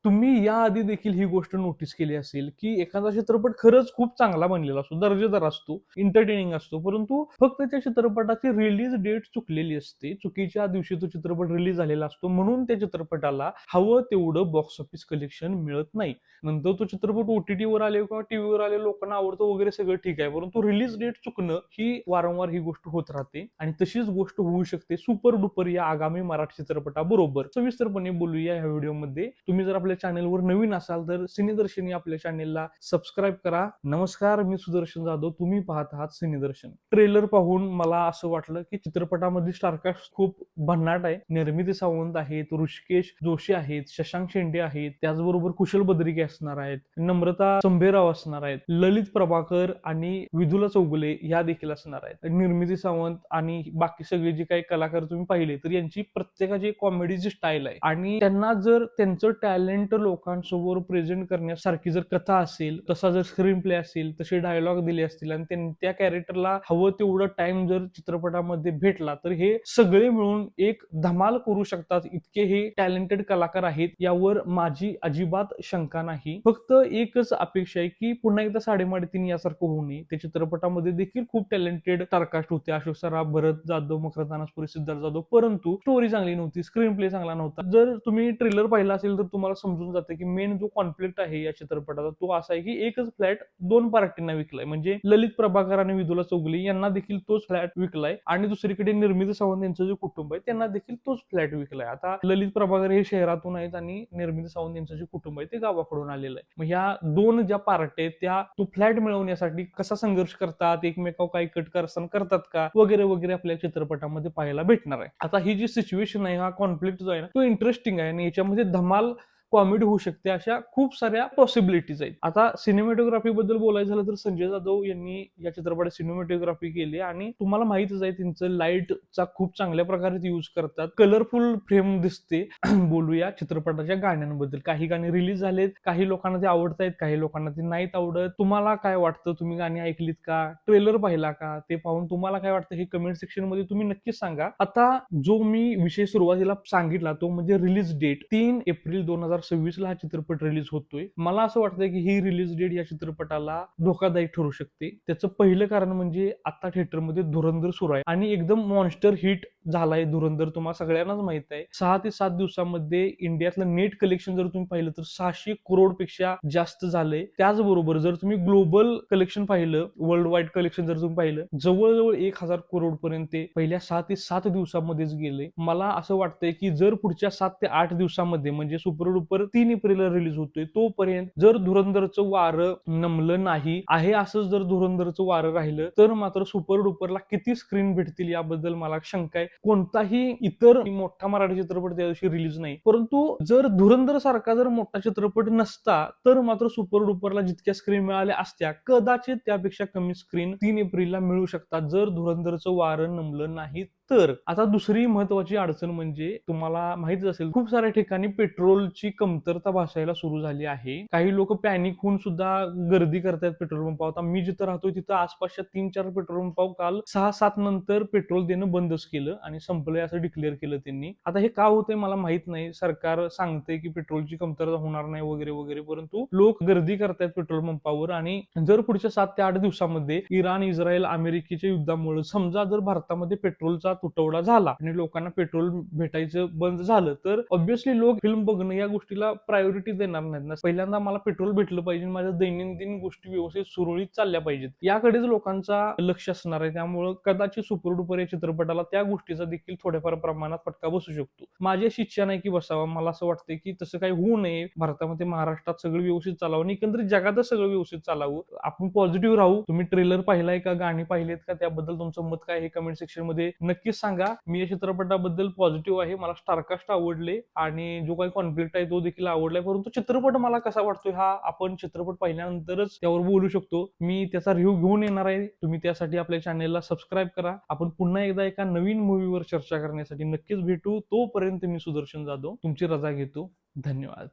तुम्ही याआधी देखील ही गोष्ट नोटीस केली असेल, की एखादा चित्रपट खरंच खूप चांगला बनलेला असतो, दर्जेदार असतो, एंटरटेनिंग असतो, परंतु फक्त त्या चित्रपटाची रिलीज डेट चुकलेली असते. चुकीच्या दिवशी तो चित्रपट रिलीज झालेला असतो, म्हणून त्या चित्रपटाला हवं तेवढं बॉक्स ऑफिस कलेक्शन मिळत नाही. नंतर तो चित्रपट OTTवर आले किंवा टीव्हीवर आले, लोकांना आवडतो वगैरे सगळं ठीक आहे, परंतु रिलीज डेट चुकणं ही वारंवार ही गोष्ट होत राहते आणि तशीच गोष्ट होऊ शकते सुपर डुपर या आगामी मराठी चित्रपटाबरोबर. सविस्तरपणे बोलूया या व्हिडिओमध्ये. तुम्ही जर आपल्या चॅनलवर नवीन असाल तर सिनेदर्शन आपल्या चॅनलला सबस्क्राईब करा. नमस्कार, मी सुदर्शन जाधव, तुम्ही पाहत आहात सिनेदर्शन. ट्रेलर पाहून मला असं वाटलं की चित्रपटामध्ये स्टारकास्ट खूप भन्नाट आहे. निर्मिती सावंत आहेत, ऋषिकेश जोशी आहेत, शशांक शेंडे आहेत, त्याचबरोबर कुशल बद्रिके असणार आहेत, नम्रता संभेराव असणार आहेत, ललित प्रभाकर आणि विदुला चौगुले या देखील असणार आहेत. निर्मिती सावंत आणि बाकी सगळे जे काही कलाकार तुम्ही पाहिले तर यांची प्रत्येकाची कॉमेडीची स्टाईल आहे आणि त्यांना जर त्यांचं टॅलेंट लोकांसमोर प्रेझेंट करण्यासारखी जर कथा असेल, तसा जर स्क्रीन प्ले असेल, तसे डायलॉग दिले असतील आणि त्या कॅरेक्टरला हवं तेवढं टाइम जर चित्रपटामध्ये भेटला तर हे सगळे मिळून एक धमाल करू शकतात. इतके हे टॅलेंटेड कलाकार आहेत, यावर माझी अजिबात शंका नाही. फक्त एकच अपेक्षा आहे की पुन्हा एकदा 3.5 यासारखं होऊ नये. त्या चित्रपटामध्ये देखील खूप टॅलेंटेड स्टारकास्ट होते, अशोक सराफ, भरत जाधव, मकरंद अनासपुरे, सिद्धार्थ जाधव, परंतु स्टोरी चांगली नव्हती, स्क्रीन प्ले चांगला नव्हता. जर तुम्ही ट्रेलर पाहिला असेल तर तुम्हाला समजून जाते की मेन जो कॉन्फ्लिक्ट आहे या चित्रपटाचा तो असा आहे की एकच फ्लॅट 2 पार्टींना विकलाय, म्हणजे ललित प्रभाकर आणि विदुला चौगुले यांना देखील तोच फ्लॅट विकलाय आणि दुसरीकडे निर्मिती सावंत यांचं जे कुटुंब आहे त्यांना देखील तोच फ्लॅट विकलाय. आता ललित प्रभाकर हे शहरातून आहेत आणि निर्मिती सावंत यांचं जे कुटुंब आहे ते गावाकडून आलेलं आहे. मग ह्या दोन ज्या पार्ट्या आहेत त्या तो फ्लॅट मिळवण्यासाठी कसा संघर्ष करतात, एकमेकावर काही कट करसान करतात का वगैरे वगैरे आपल्या चित्रपटामध्ये पाहायला भेटणार आहे. आता ही जी सिच्युएशन आहे, हा कॉन्फ्लिक्ट जो आहे ना तो इंटरेस्टिंग आहे आणि याच्यामध्ये धमाल कॉमेडी होऊ शकते, अशा खूप साऱ्या पॉसिबिलिटीज आहेत. आता सिनेमॅटोग्राफी बद्दल बोलायचं झालं तर संजय जाधव यांनी या चित्रपटात सिनेमॅटोग्राफी केली आणि तुम्हाला माहितच आहे त्यांचं लाईटचा खूप चांगल्या प्रकारे यूज करतात. कलरफुल फ्रेम दिसते. बोलूया चित्रपटाच्या गाण्यांबद्दल. काही गाणी रिलीज झालेत, काही लोकांना ते आवडत आहेत, काही लोकांना ते नाहीत आवडत. तुम्हाला काय वाटतं? तुम्ही गाणी ऐकलीत का? ट्रेलर पाहिला का? ते पाहून तुम्हाला काय वाटतं हे कमेंट सेक्शन मध्ये तुम्ही नक्कीच सांगा. आता जो मी विषय सुरुवातीला सांगितला तो म्हणजे रिलीज डेट 3 एप्रिल 2026 ला हा चित्रपट रिलीज होतोय. मला असं वाटतंय की ही रिलीज डेट या चित्रपटाला धोकादायक ठरू शकते. त्याचं पहिलं कारण म्हणजे आता थिएटरमध्ये धुरंधर सुरू आहे आणि एकदम मॉन्स्टर हिट झालाय धुरंधर. तुम्हाला सगळ्यांनाच माहित आहे. 6 ते 7 दिवसामध्ये इंडियातलं नेट कलेक्शन जर तुम्ही पाहिलं तर 600 करोड पेक्षा जास्त झालंय. त्याचबरोबर जर तुम्ही ग्लोबल कलेक्शन पाहिलं, वर्ल्ड वाईड कलेक्शन जर तुम्ही पाहिलं, जवळजवळ 1000 करोड पर्यंत पहिल्या 6 ते 7 दिवसामध्येच गेले. मला असं वाटतंय की जर पुढच्या 7 ते 8 दिवसामध्ये म्हणजे सुपर डुपर 3 एप्रिलला रिलीज होतोय तोपर्यंत जर धुरंधरचं वारं नमलं नाही आहे, असंच जर धुरंधरचं वारं राहिलं तर मात्र सुपर डुपरला किती स्क्रीन भेटतील याबद्दल मला शंका आहे. कोणताही इतर मोठा मराठी चित्रपट त्या दिवशी रिलीज नाही, परंतु जर धुरंधर सारखा जर मोठा चित्रपट नसता तर मात्र सुपर डुपरला जितक्या स्क्रीन मिळाल्या असत्या कदाचित त्यापेक्षा कमी स्क्रीन 3 एप्रिलला मिळू शकतात जर धुरंधरचं वारं नमलं नाही तर. आता दुसरी महत्वाची अडचण म्हणजे तुम्हाला माहितीच असेल खूप साऱ्या ठिकाणी पेट्रोलची कमतरता भासायला सुरू झाली आहे. काही लोक पॅनिक होऊन सुद्धा गर्दी करतात पेट्रोल पंपावर. आता मी जिथं राहतोय तिथं आसपासच्या 3-4 पेट्रोल पंपावर काल 6-7 नंतर पेट्रोल देणं बंदच केलं आणि संपलंय असं डिक्लेअर केलं त्यांनी. आता हे का होतंय मला माहित नाही. सरकार सांगतंय की पेट्रोलची कमतरता होणार नाही वगैरे वगैरे, परंतु लोक गर्दी करतायत पेट्रोल पंपावर आणि जर पुढच्या 7 ते 8 दिवसामध्ये इराण, इस्रायल, अमेरिकेच्या युद्धामुळे समजा जर भारतामध्ये पेट्रोलचा तुटवडा झाला आणि लोकांना पेट्रोल भेटायचं बंद झालं तर ऑब्व्हियसली लोक फिल्म बघणं या गोष्टीला प्रायोरिटी देणार नाहीत ना. पहिल्यांदा मला पेट्रोल भेटलं पाहिजे, माझ्या दैनंदिन गोष्टी व्यवस्थित सुरळीत चालल्या पाहिजेत, याकडेच लोकांचा लक्ष असणार आहे. त्यामुळे कदाचित सुपर डुपर या चित्रपटाला त्या गोष्टीचा देखील थोड्याफार प्रमाणात फटका बसू शकतो. माझी अशी इच्छा नाही की बसावा. मला असं वाटतंय की तसं काही होऊ नये. भारतामध्ये, महाराष्ट्रात सगळं व्यवस्थित चालावं आणि एकंदरीत जगातच सगळं व्यवस्थित चालावं. आपण पॉझिटिव्ह राहू. तुम्ही ट्रेलर पाहिलाय का, गाणी पाहिलेत का, त्याबद्दल तुमचं मत काय हे कमेंट सेक्शन मध्ये नक्कीच सांगा. मी या चित्रपटाबद्दल पॉझिटिव्ह आहे. मला स्टारकास्ट आवडले आणि जो काही कॉन्फ्लिक्ट आहे तो देखील आवडलाय, परंतु चित्रपट मला कसा वाटतोय हा आपण चित्रपट पाहिल्यानंतरच त्यावर बोलू शकतो. मी त्याचा रिव्ह्यू घेऊन येणार आहे. तुम्ही त्यासाठी आपल्या चॅनेलला सबस्क्राईब करा. आपण पुन्हा एकदा एका नवीन मूवीवर चर्चा करण्यासाठी नक्कीच भेटू. तोपर्यंत मी सुदर्शन जाधव तुमची रजा घेतो. धन्यवाद.